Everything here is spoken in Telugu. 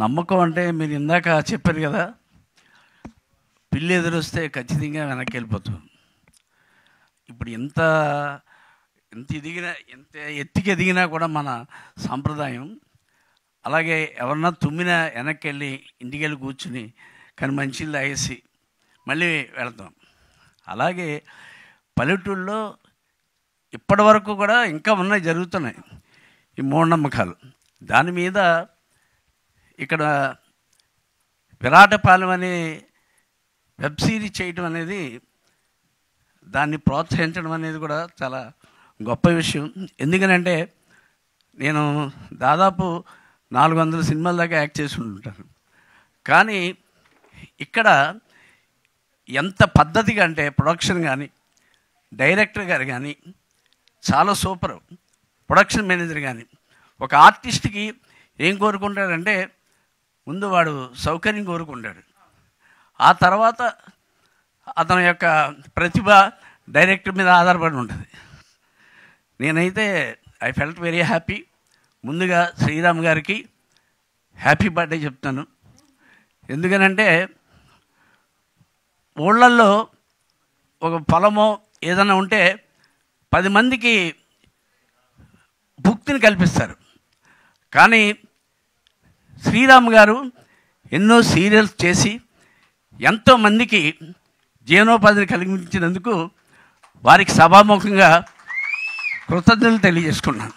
నమ్మకం అంటే మీరు ఇందాక చెప్పారు కదా, పిల్లి ఎదురొస్తే ఖచ్చితంగా వెనక్కి వెళ్ళిపోతాం. ఇప్పుడు ఎంత ఎత్తుకి ఎదిగినా కూడా మన సాంప్రదాయం అలాగే ఎవరన్నా తుమ్మినా వెనక్కి వెళ్ళి ఇంటికి వెళ్ళి కూర్చుని కానీ మంచిళ్ళు తాగేసి మళ్ళీ వెళతాం. అలాగే పల్లెటూళ్ళలో ఇప్పటి వరకు కూడా ఇంకా ఉన్నాయి, జరుగుతున్నాయి ఈ మూఢనమ్మకాలు. దాని మీద ఇక్కడ విరాటపాలెం అనే వెబ్ సిరీస్ చేయటం అనేది, దాన్ని ప్రోత్సహించడం అనేది కూడా చాలా గొప్ప విషయం. ఎందుకనంటే నేను దాదాపు 400 సినిమాల దాకా యాక్ట్ చేసి ఉంటాను. కానీ ఇక్కడ ఎంత పద్ధతిగా అంటే ప్రొడక్షన్ కానీ, డైరెక్టర్ గారు కానీ చాలా సూపర్, ప్రొడక్షన్ మేనేజర్ కానీ. ఒక ఆర్టిస్ట్కి ఏం కోరుకుంటాడంటే ముందు వాడు సౌకర్యం కోరుకుంటాడు, ఆ తర్వాత అతని యొక్క ప్రతిభ డైరెక్టర్ మీద ఆధారపడి ఉంటుంది. నేనైతే ఐ ఫెల్ట్ వెరీ హ్యాపీ. ముందుగా శ్రీరామ్ గారికి హ్యాపీ బర్త్డే చెప్తాను. ఎందుకనంటే ఊళ్ళల్లో ఒక పొలమో ఏదైనా ఉంటే 10 మందికి భుక్తిని కల్పిస్తారు. కానీ శ్రీరామ్ గారు ఎన్నో సీరియల్స్ చేసి ఎంతోమందికి జీవనోపాధిని కలిగించినందుకు వారికి సభాముఖంగా కృతజ్ఞతలు తెలియజేసుకున్నాను.